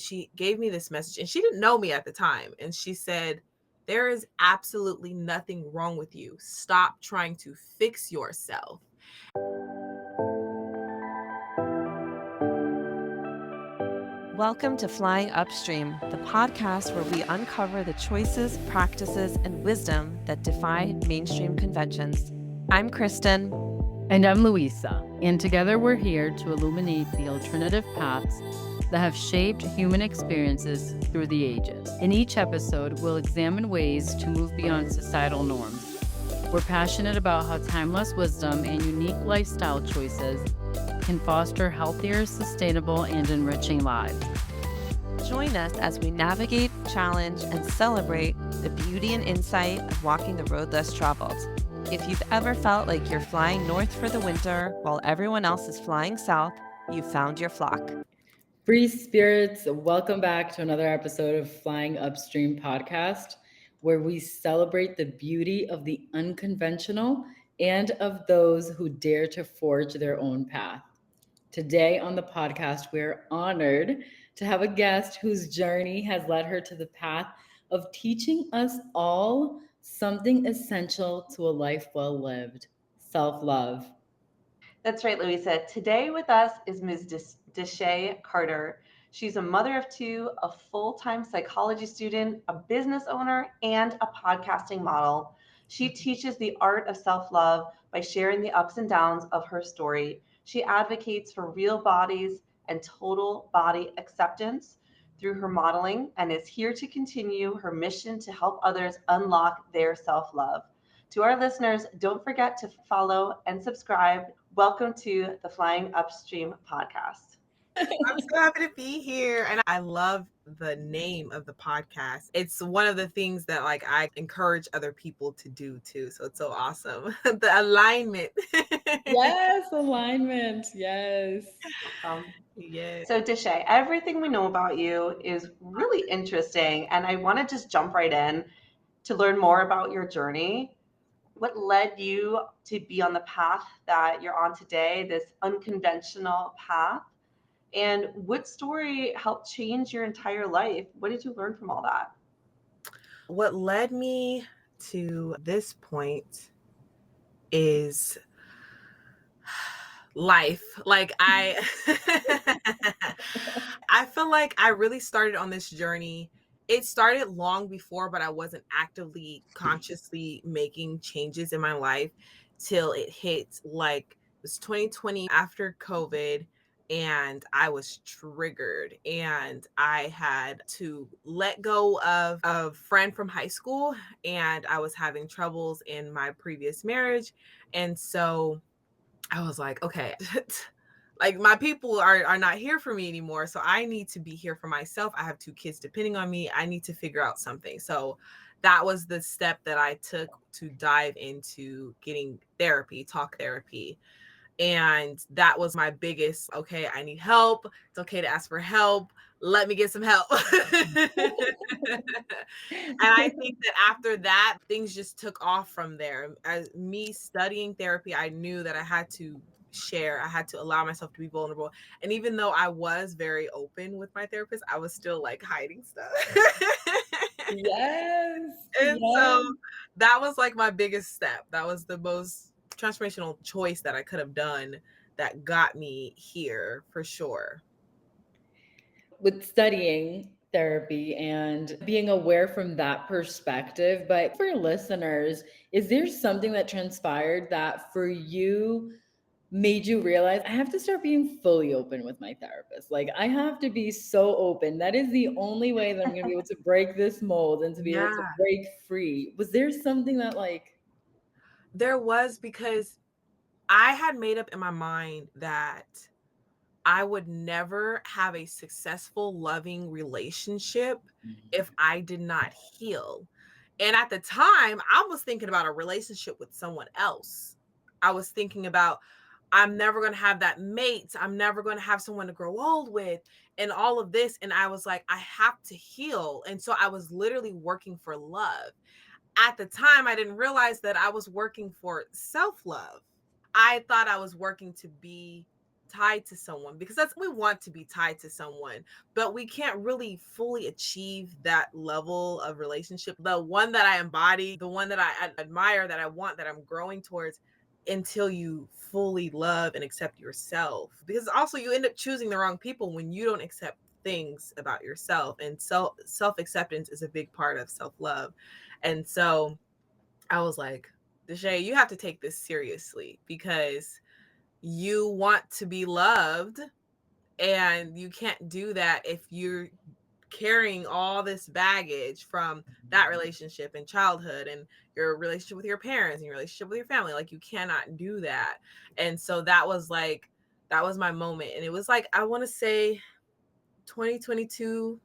she gave me this message, and she didn't know me at the time. And she said, there is absolutely nothing wrong with you. Stop trying to fix yourself. Welcome to Flying Upstream, the podcast where we uncover the choices, practices, and wisdom that defy mainstream conventions. I'm Kristen. And I'm Louisa. And together we're here to illuminate the alternative paths that have shaped human experiences through the ages. In each episode, we'll examine ways to move beyond societal norms. We're passionate about how timeless wisdom and unique lifestyle choices can foster healthier, sustainable, and enriching lives. Join us as we navigate, challenge, and celebrate the beauty and insight of walking the road less traveled. If you've ever felt like you're flying north for the winter while everyone else is flying south, you've found your flock. Free spirits, welcome back to another episode of Flying Upstream podcast, where we celebrate the beauty of the unconventional and of those who dare to forge their own path. Today on the podcast, we're honored to have a guest whose journey has led her to the path of teaching us all something essential to a life well lived: self-love. That's right, Louisa. Today with us is Ms. DaShay Carter. She's a mother of two, a full-time psychology student, a business owner, and a podcasting model. She teaches the art of self-love by sharing the ups and downs of her story. She advocates for real bodies and total body acceptance through her modeling and is here to continue her mission to help others unlock their self-love. To our listeners, don't forget to follow and subscribe. Welcome to the Flying Upstream podcast. I'm so happy to be here. And I love the name of the podcast. It's one of the things that I encourage other people to do too. So it's so awesome. The alignment. Yes, alignment. Yes. Yes. So DaShay, everything we know about you is really interesting. And I want to just jump right in to learn more about your journey. What led you to be on the path that you're on today, this unconventional path? And what story helped change your entire life? What did you learn from all that? What led me to this point is life. I feel like I really started on this journey. It started long before, but I wasn't actively consciously making changes in my life till it hit it was 2020 after COVID. And I was triggered, and I had to let go of a friend from high school, and I was having troubles in my previous marriage. And so I was like, okay, my people are not here for me anymore. So I need to be here for myself. I have two kids depending on me. I need to figure out something. So that was the step that I took to dive into getting therapy, talk therapy. And that was my biggest, okay, I need help. It's okay to ask for help. Let me get some help. And I think that after that, things just took off from there. As me studying therapy, I knew that I had to share. I had to allow myself to be vulnerable. And even though I was very open with my therapist, I was still hiding stuff. Yes. And so that was my biggest step. That was the most transformational choice that I could have done that got me here for sure. With studying therapy and being aware from that perspective, but for listeners, is there something that transpired that for you made you realize I have to start being fully open with my therapist? I have to be so open. That is the only way that I'm going to be able to break this mold and to be able to break free. Was there something that There was, because I had made up in my mind that I would never have a successful, loving relationship if I did not heal. And at the time, I was thinking about a relationship with someone else. I was thinking about, I'm never going to have that mate. I'm never going to have someone to grow old with, and all of this. And I was like, I have to heal. And so I was literally working for love. At the time, I didn't realize that I was working for self-love. I thought I was working tied to someone, because that's, we want to be tied to someone, but we can't really fully achieve that level of relationship, the one that I embody, the one that I admire, that I want, that I'm growing towards, until you fully love and accept yourself. Because also you end up choosing the wrong people when you don't accept things about yourself, and self acceptance is a big part of self love. And so I was like, DaShay, you have to take this seriously, because you want to be loved, and you can't do that if you're carrying all this baggage from that relationship and childhood and your relationship with your parents and your relationship with your family. Like, you cannot do that. And so that was like, that was my moment. And it was like, I want to say 2022.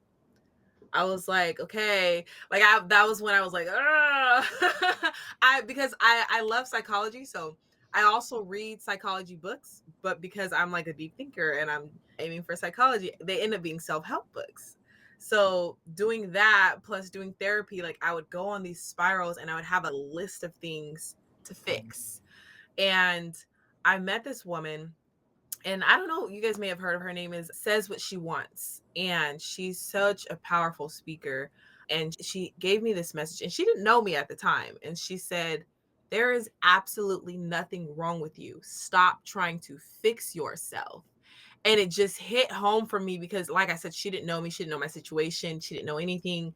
I was like, okay, like that was when I was like, because I love psychology, so I also read psychology books, but because I'm like a deep thinker and I'm aiming for psychology, they end up being self-help books. So doing that plus doing therapy, like I would go on these spirals and I would have a list of things to fix. And I met this woman, and I don't know, you guys may have heard of her. Name is Says What She Wants, and she's such a powerful speaker. And she gave me this message, and she didn't know me at the time, and she said, there is absolutely nothing wrong with you. Stop trying to fix yourself. And it just hit home for me, because like I said, she didn't know me, she didn't know my situation, she didn't know anything.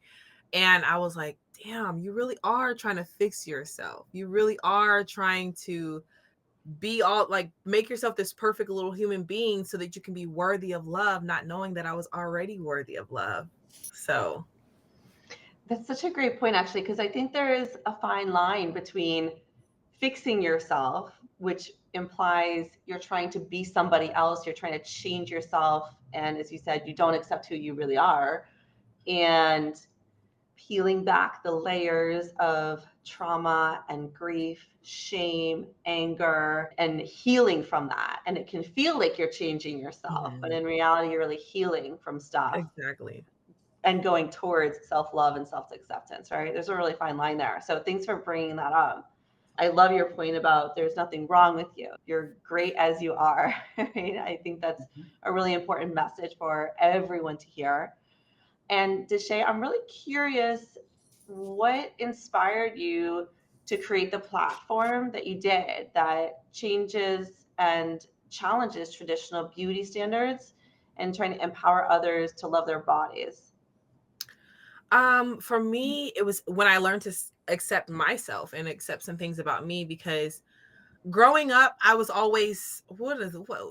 And I was like, damn, you really are trying to fix yourself. You really are trying to be all like, make yourself this perfect little human being so that you can be worthy of love, not knowing that I was already worthy of love. So That's such a great point, actually, because I think there is a fine line between fixing yourself, which implies you're trying to be somebody else, you're trying to change yourself. And as you said, you don't accept who you really are. And peeling back the layers of trauma and grief, shame, anger, and healing from that. And it can feel like you're changing yourself, but mhm, in reality, you're really healing from stuff exactly. and going towards self-love and self-acceptance, right? There's a really fine line there. So thanks for bringing that up. I love your point about there's nothing wrong with you. You're great as you are. Right? I think that's a really important message for everyone to hear. And DaShay, I'm really curious, what inspired you to create the platform that you did that changes and challenges traditional beauty standards and trying to empower others to love their bodies? For me, it was when I learned to accept myself and accept some things about me, because growing up, I was always, what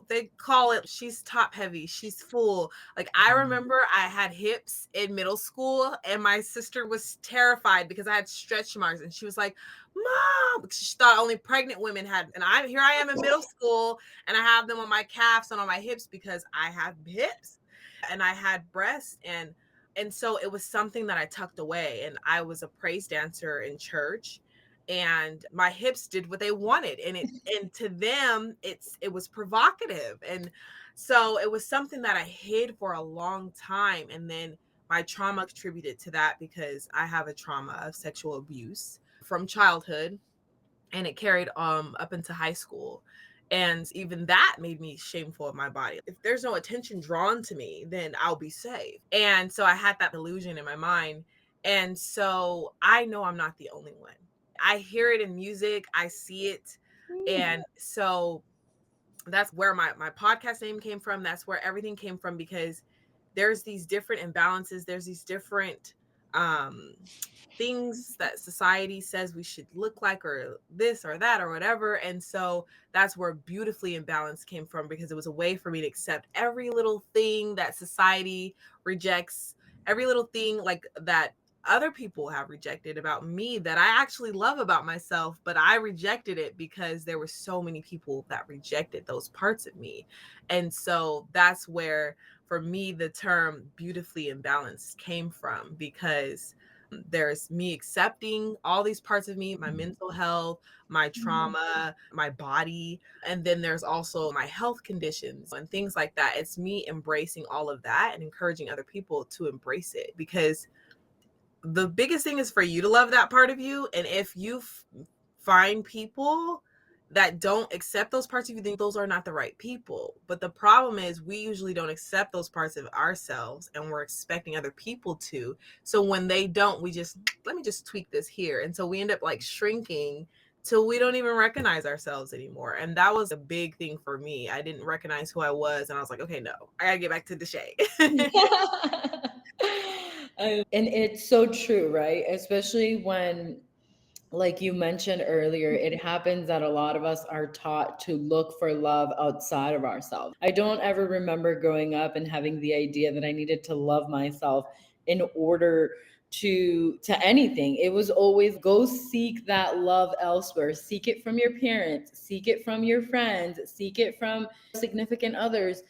they call it, she's top heavy, she's full. Like, I remember I had hips in middle school, and my sister was terrified because I had stretch marks, and she was like, "Mom," because she thought only pregnant women had. And I here I am in middle school, and I have them on my calves and on my hips because I have hips, and I had breasts, and so it was something that I tucked away. And I was a praise dancer in church, and my hips did what they wanted, and to them it was provocative. And so it was something that I hid for a long time. And then my trauma contributed to that, because I have a trauma of sexual abuse from childhood, and it carried up into high school. And even that made me shameful of my body. If there's no attention drawn to me, then I'll be safe. And so I had that illusion in my mind. And so I know I'm not the only one. I hear it in music, I see it. And so that's where my podcast name came from. That's where everything came from, because there's these different imbalances, there's these different um things that society says we should look like, or this or that or whatever. And so that's where Beautifully Imbalanced came from, because it was a way for me to accept every little thing that society rejects, every little thing like that other people have rejected about me, that I actually love about myself, but I rejected it because there were so many people that rejected those parts of me. And so that's where, for me, the term Beautifully Imbalanced came from, because there's me accepting all these parts of me, my mental health, my trauma, my body, and then there's also my health conditions and things like that. It's me embracing all of that and encouraging other people to embrace it, because the biggest thing is for you to love that part of you. And if you find people that don't accept those parts of you, think those are not the right people. But the problem is we usually don't accept those parts of ourselves and we're expecting other people to. So when they don't, we just, let me just tweak this here. And so we end up like shrinking till we don't even recognize ourselves anymore. And that was a big thing for me. I didn't recognize who I was. And I was like, okay, no, I gotta get back to DaShay. And it's so true, right? Especially when, like you mentioned earlier, it happens that a lot of us are taught to look for love outside of ourselves. I don't ever remember growing up and having the idea that I needed to love myself in order to anything. It was always go seek that love elsewhere. Seek it from your parents, seek it from your friends, seek it from significant others.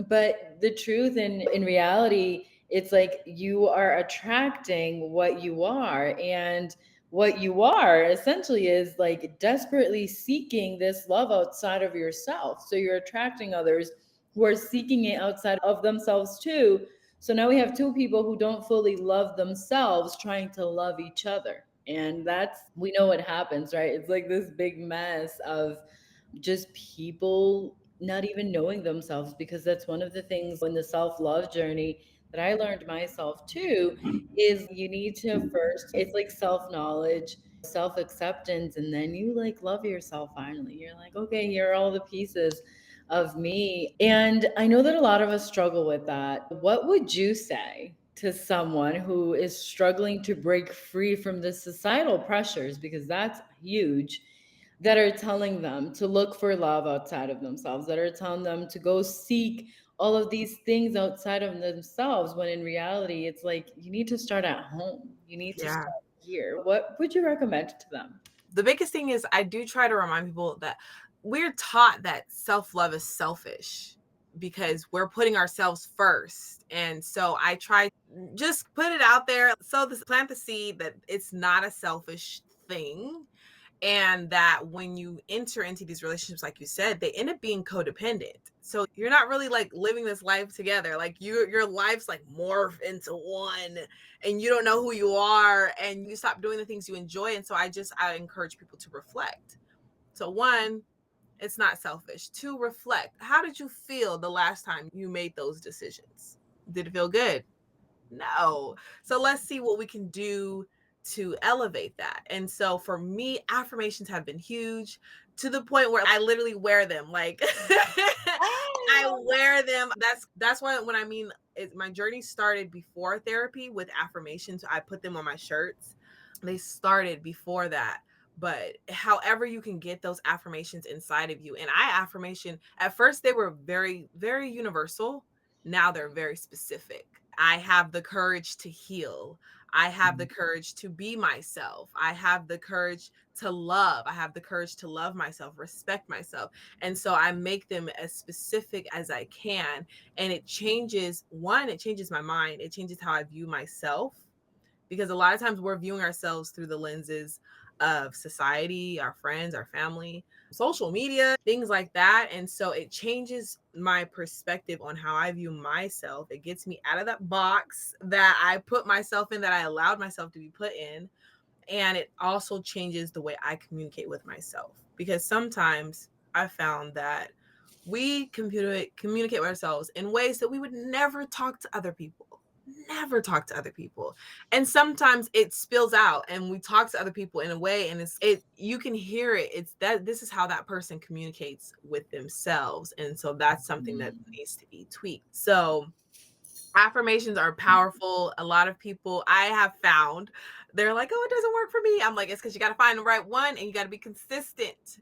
But the truth in reality, it's like you are attracting what you are, and what you are essentially is like desperately seeking this love outside of yourself. So you're attracting others who are seeking it outside of themselves too. So now we have two people who don't fully love themselves trying to love each other. And that's, we know what happens, right? It's like this big mess of just people not even knowing themselves, because that's one of the things in the self-love journey that I learned myself too, is you need to first, it's like self-knowledge, self-acceptance, and then you like love yourself finally. You're like, okay, here are all the pieces of me. And I know that a lot of us struggle with that. What would you say to someone who is struggling to break free from the societal pressures, because that's huge, that are telling them to look for love outside of themselves, that are telling them to go seek all of these things outside of themselves, when in reality, it's like you need to start at home. You need to Yeah. start here. What would you recommend to them? The biggest thing is I do try to remind people that we're taught that self-love is selfish because we're putting ourselves first. And so I try just put it out there. So this plant the seed that it's not a selfish thing. And that when you enter into these relationships, like you said, they end up being codependent. So you're not really like living this life together. Like your life's like morph into one, and you don't know who you are, and you stop doing the things you enjoy. And so I encourage people to reflect. So one, it's not selfish. Two, reflect. How did you feel the last time you made those decisions? Did it feel good? No. So let's see what we can do to elevate that. And so for me, affirmations have been huge, to the point where I literally wear them. Like I wear them. That's why when I mean my journey started before therapy with affirmations. I put them on my shirts. They started before that. But however you can get those affirmations inside of you. And affirmation, at first they were very, very universal. Now they're very specific. I have the courage to heal. I have the courage to be myself. I have the courage to love. I have the courage to love myself, respect myself. And so I make them as specific as I can. And it changes my mind. It changes how I view myself, because a lot of times we're viewing ourselves through the lenses of society, our friends, our family, social media, things like that. And so it changes my perspective on how I view myself. It gets me out of that box that I put myself in, that I allowed myself to be put in. And it also changes the way I communicate with myself, because sometimes I found that we communicate with ourselves in ways that we would never talk to other people. Never talk to other people. And sometimes it spills out and we talk to other people in a way, and you can hear it. It's that this is how that person communicates with themselves. And so that's something that needs to be tweaked. So affirmations are powerful. A lot of people I have found, they're like, oh, it doesn't work for me. I'm like, it's because you got to find the right one and you got to be consistent.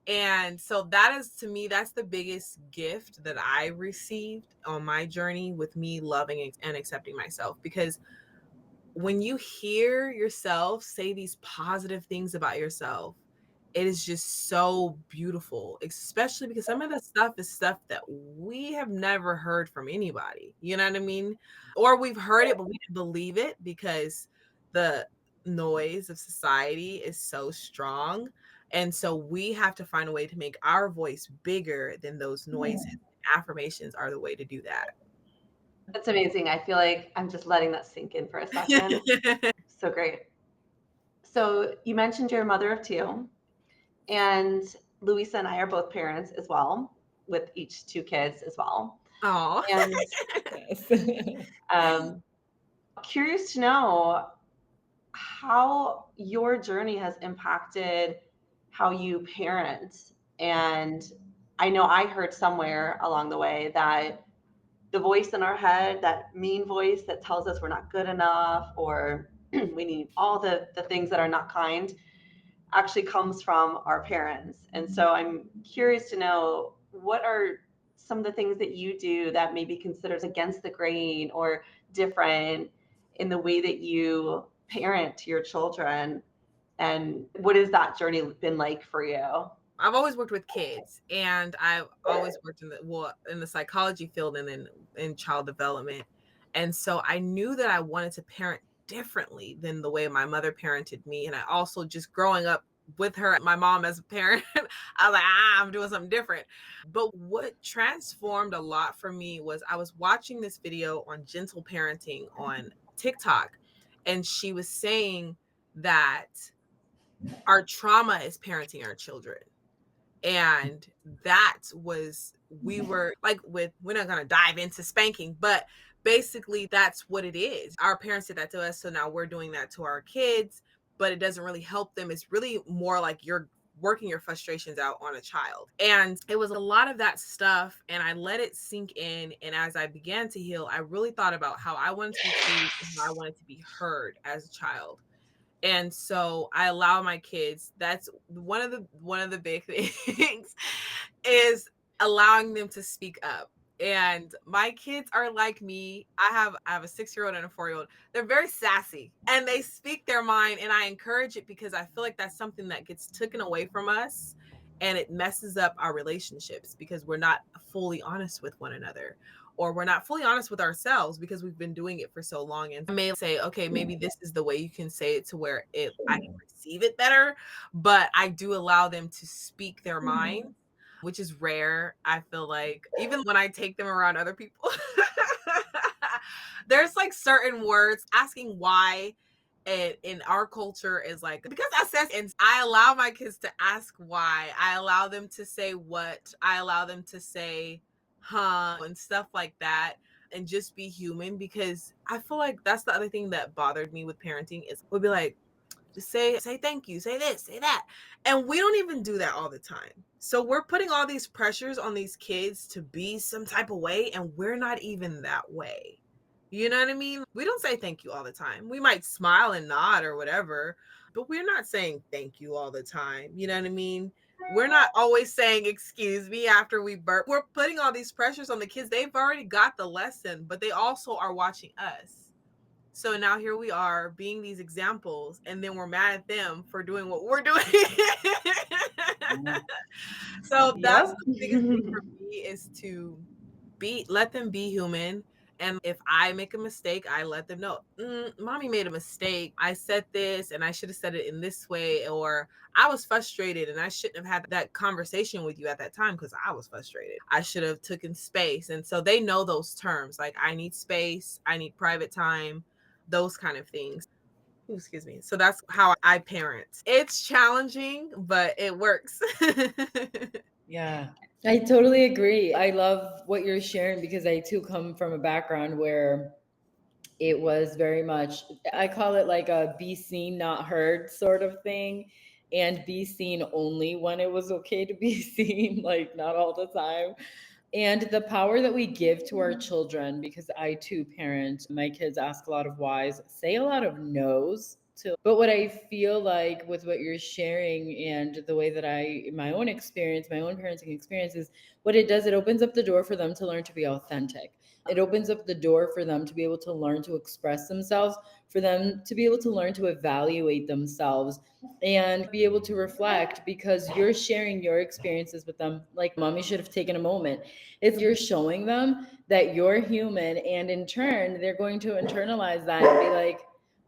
And so that is, to me, that's the biggest gift that I received on my journey with me loving and accepting myself. Because when you hear yourself say these positive things about yourself, it is just so beautiful, especially because some of the stuff is stuff that we have never heard from anybody. You know what I mean? Or we've heard it, but we didn't believe it because the noise of society is so strong. And so we have to find a way to make our voice bigger than those noises. Affirmations are the way to do that. That's amazing. I feel like I'm just letting that sink in for a second. So great. So you mentioned you're a mother of two, and Louisa and I are both parents as well, with each 2 kids as well. Oh. And Yes. um, curious to know how your journey has impacted how you parent. And I know I heard somewhere along the way that the voice in our head, that mean voice that tells us we're not good enough or we need all the things that are not kind, actually comes from our parents. And so I'm curious to know, what are some of the things that you do that may be considered against the grain or different in the way that you parent your children? And what has that journey been like for you? I've always worked with kids, and I've always worked in the psychology field and in child development. And so I knew that I wanted to parent differently than the way my mother parented me. And I also, just growing up with her, my mom as a parent, I was like, I'm doing something different. But what transformed a lot for me was I was watching this video on gentle parenting on TikTok, and she was saying that our trauma is parenting our children. And that was, we were like, we're not going to dive into spanking, but basically that's what it is. Our parents did that to us, so now we're doing that to our kids, but it doesn't really help them. It's really more like you're working your frustrations out on a child. And it was a lot of that stuff, and I let it sink in. And as I began to heal, I really thought about how I wanted to be treated and how I wanted to be heard as a child. And so I allow my kids, that's one of the big things, is allowing them to speak up. And my kids are like me. I have a 6-year-old and a 4-year-old. They're very sassy and they speak their mind, and I encourage it because I feel like that's something that gets taken away from us, and it messes up our relationships because we're not fully honest with one another, or we're not fully honest with ourselves because we've been doing it for so long. And I may say, okay, maybe this is the way you can say it to where I can receive it better, but I do allow them to speak their mind, which is rare. I feel like even when I take them around other people, there's like certain words asking why. And in our culture is like, because I said, and I allow my kids to ask why. I allow them to say what. I allow them to say and stuff like that, and just be human, because I feel like that's the other thing that bothered me with parenting is we'll be like, just say thank you, say this, say that. And we don't even do that all the time. So we're putting all these pressures on these kids to be some type of way, and we're not even that way. You know what I mean? We don't say thank you all the time. We might smile and nod or whatever, but we're not saying thank you all the time. You know what I mean? We're not always saying excuse me after we burp. We're putting all these pressures on the kids. They've already got the lesson, but they also are watching us. So now here we are being these examples, and then we're mad at them for doing what we're doing. So that's Yep. the biggest thing for me, is to let them be human. And if I make a mistake, I let them know, mommy made a mistake. I said this and I should have said it in this way, or I was frustrated and I shouldn't have had that conversation with you at that time because I was frustrated. I should have taken space. And so they know those terms, like I need space, I need private time, those kind of things. Ooh, excuse me. So that's how I parent. It's challenging, but it works. Yeah, I totally agree. I love what you're sharing because I too come from a background where it was very much, I call it like a be seen, not heard sort of thing, and be seen only when it was okay to be seen, like not all the time. And the power that we give to our children, because I too parent, my kids ask a lot of whys, say a lot of no's too. But what I feel like with what you're sharing and the way that my own experience, my own parenting experience is what it does, it opens up the door for them to learn to be authentic. It opens up the door for them to be able to learn to express themselves, for them to be able to learn to evaluate themselves and be able to reflect, because you're sharing your experiences with them. Like, mommy should have taken a moment. If you're showing them that you're human, and in turn, they're going to internalize that and be like,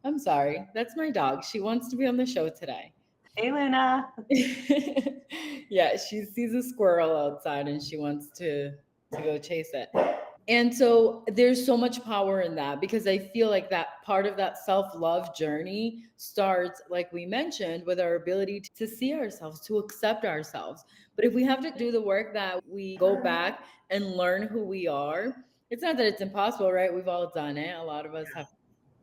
I'm sorry, that's my dog. She wants to be on the show today. Hey, Luna. Yeah, she sees a squirrel outside and she wants to go chase it. And so there's so much power in that, because I feel like that part of that self-love journey starts, like we mentioned, with our ability to see ourselves, to accept ourselves. But if we have to do the work that we go back and learn who we are, it's not that it's impossible, right? We've all done it. A lot of us have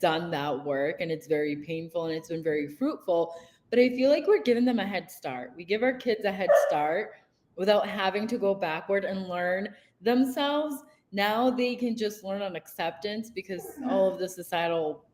done that work, and it's very painful and it's been very fruitful. But I feel like we're giving them a head start. We give our kids a head start without having to go backward and learn themselves. Now they can just learn on acceptance, because all of the societal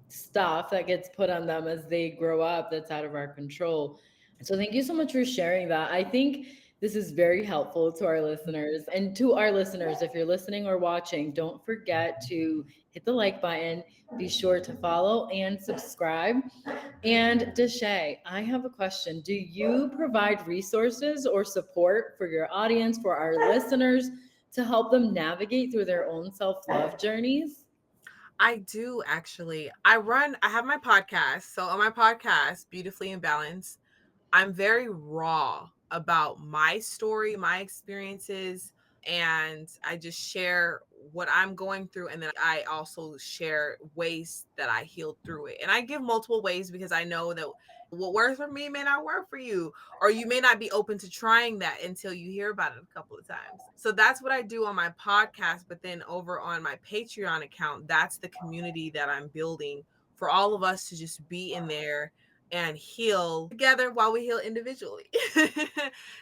stuff that gets put on them as they grow up, that's out of our control. So thank you so much for sharing that. I think this is very helpful to our listeners. And to our listeners, if you're listening or watching, don't forget to hit the like button, be sure to follow and subscribe. And DaShay, I have a question. Do you provide resources or support for your audience, for our listeners, to help them navigate through their own self-love journeys? I do actually. I have my podcast. So on my podcast, Beautifully Imbalanced, I'm very raw about my story, my experiences, and I just share what I'm going through. And then I also share ways that I healed through it. And I give multiple ways because I know that what works for me may not work for you, or you may not be open to trying that until you hear about it a couple of times. So that's what I do on my podcast. But then over on my Patreon account, that's the community that I'm building for all of us to just be in there and heal together while we heal individually.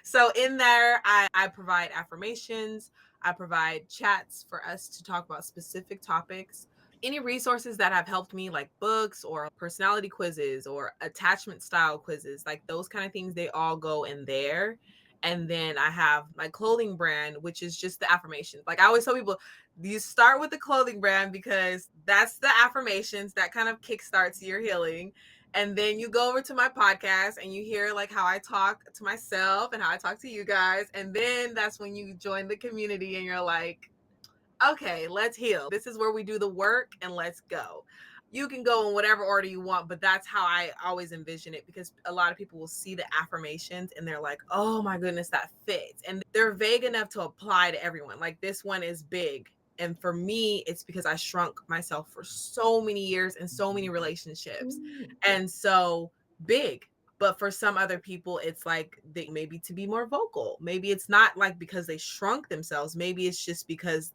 So in there, I provide affirmations, I provide chats for us to talk about specific topics. Any resources that have helped me, like books or personality quizzes or attachment style quizzes, like those kind of things, they all go in there. And then I have my clothing brand, which is just the affirmations. Like I always tell people, you start with the clothing brand because that's the affirmations that kind of kickstarts your healing. And then you go over to my podcast and you hear like how I talk to myself and how I talk to you guys. And then that's when you join the community and you're like, okay, let's heal. This is where we do the work and let's go. You can go in whatever order you want, but that's how I always envision it, because a lot of people will see the affirmations and they're like, oh my goodness, that fits. And they're vague enough to apply to everyone. Like this one is big. And for me, it's because I shrunk myself for so many years and so many relationships. And so big. But for some other people, it's like they maybe to be more vocal. Maybe it's not like because they shrunk themselves. Maybe it's just because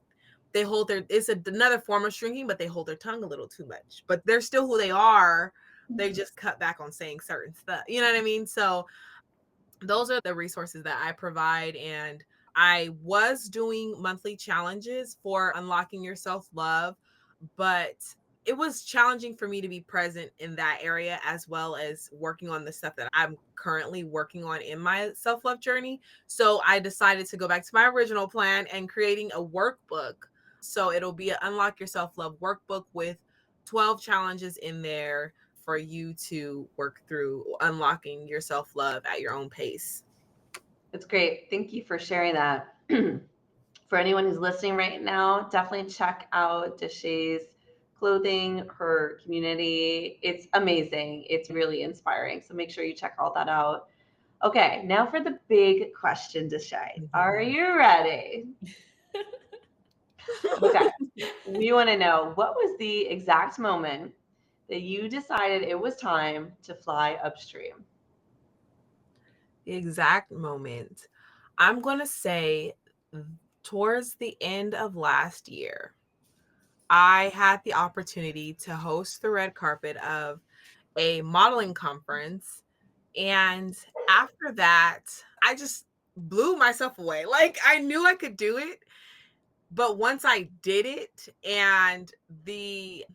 they hold their, it's another form of shrinking, but they hold their tongue a little too much. But they're still who they are. They just cut back on saying certain stuff. You know what I mean? So those are the resources that I provide. And I was doing monthly challenges for unlocking your self love, but it was challenging for me to be present in that area as well as working on the stuff that I'm currently working on in my self love journey. So I decided to go back to my original plan and creating a workbook. So it'll be an Unlock Your Self Love workbook with 12 challenges in there for you to work through unlocking your self love at your own pace. That's great. Thank you for sharing that. For anyone who's listening right now, definitely check out DaShay's clothing, her community. It's amazing. It's really inspiring. So make sure you check all that out. Okay, now for the big question, DaShay. Are you ready? Okay. We want to know, what was the exact moment that you decided it was time to fly upstream? The exact moment, I'm going to say towards the end of last year, I had the opportunity to host the red carpet of a modeling conference. And after that, I just blew myself away. Like I knew I could do it, but once I did it, and the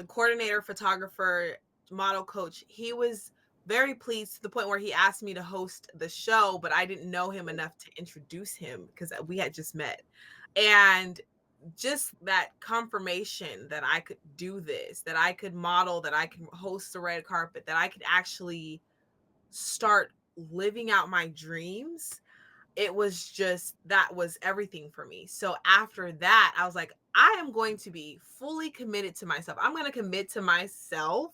coordinator, photographer, model coach, he was very pleased to the point where he asked me to host the show, but I didn't know him enough to introduce him because we had just met. And just that confirmation that I could do this, that I could model, that I could host the red carpet, that I could actually start living out my dreams, it was just, that was everything for me. So after that, I was like, I am going to be fully committed to myself. I'm going to commit to myself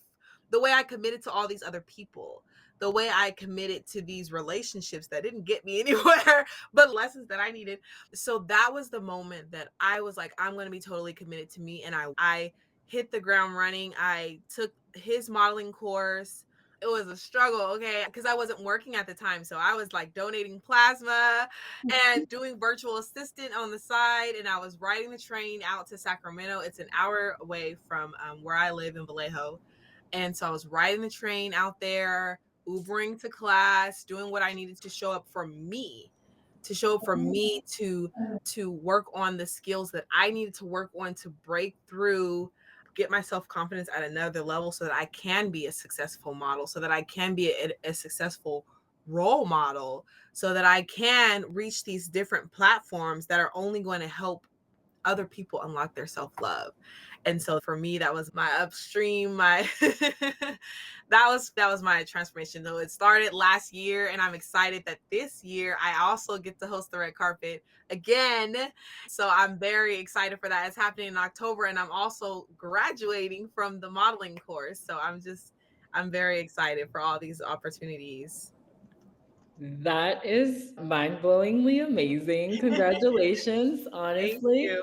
the way I committed to all these other people, the way I committed to these relationships that didn't get me anywhere, but lessons that I needed. So that was the moment that I was like, I'm going to be totally committed to me. And I hit the ground running. I took his modeling course. It was a struggle, okay, because I wasn't working at the time. So I was like donating plasma and doing virtual assistant on the side. And I was riding the train out to Sacramento. It's an hour away from where I live in Vallejo. And so I was riding the train out there, Ubering to class, doing what I needed to show up for me, to work on the skills that I needed to work on to break through, get my self-confidence at another level so that I can be a successful model, so that I can be a successful role model, so that I can reach these different platforms that are only going to help other people unlock their self-love. And so for me, that was my upstream, my that was my transformation. Though it started last year, and I'm excited that this year I also get to host the red carpet again. So I'm very excited for that. It's happening in October, and I'm also graduating from the modeling course. So I'm very excited for all these opportunities. That is mind-blowingly amazing. Congratulations, Thank honestly. you.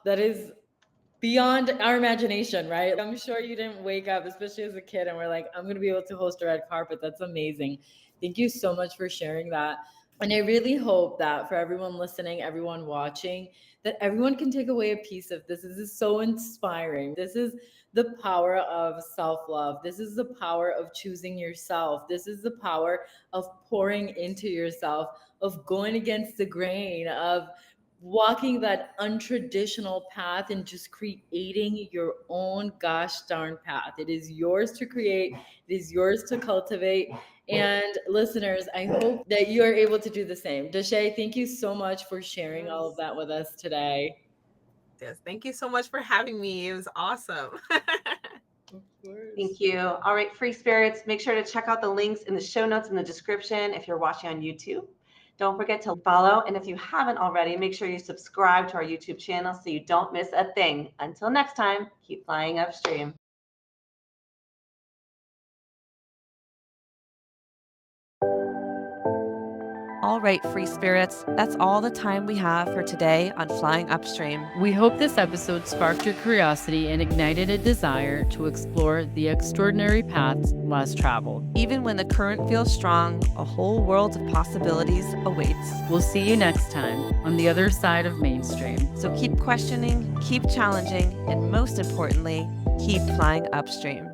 That is beyond our imagination, right? I'm sure you didn't wake up, especially as a kid, and we're like, I'm going to be able to host a red carpet. That's amazing. Thank you so much for sharing that. And I really hope that for everyone listening, everyone watching, that everyone can take away a piece of this. This is so inspiring. This is the power of self love. This is the power of choosing yourself. This is the power of pouring into yourself, of going against the grain, of walking that untraditional path and just creating your own gosh darn path. It is yours to create, it is yours to cultivate. And listeners, I hope that you are able to do the same. DaShay, thank you so much for sharing all of Yes. that with us today. Yes. Thank you so much for having me. It was awesome. Of course. Thank you. All right, free spirits, make sure to check out the links in the show notes in the description if you're watching on YouTube. Don't forget to follow. And if you haven't already, make sure you subscribe to our YouTube channel so you don't miss a thing. Until next time, keep flying upstream. All right, free spirits, that's all the time we have for today on Flying Upstream. We hope this episode sparked your curiosity and ignited a desire to explore the extraordinary paths less traveled. Even when the current feels strong, a whole world of possibilities awaits. We'll see you next time on the other side of mainstream. So keep questioning, keep challenging, and most importantly, keep flying upstream.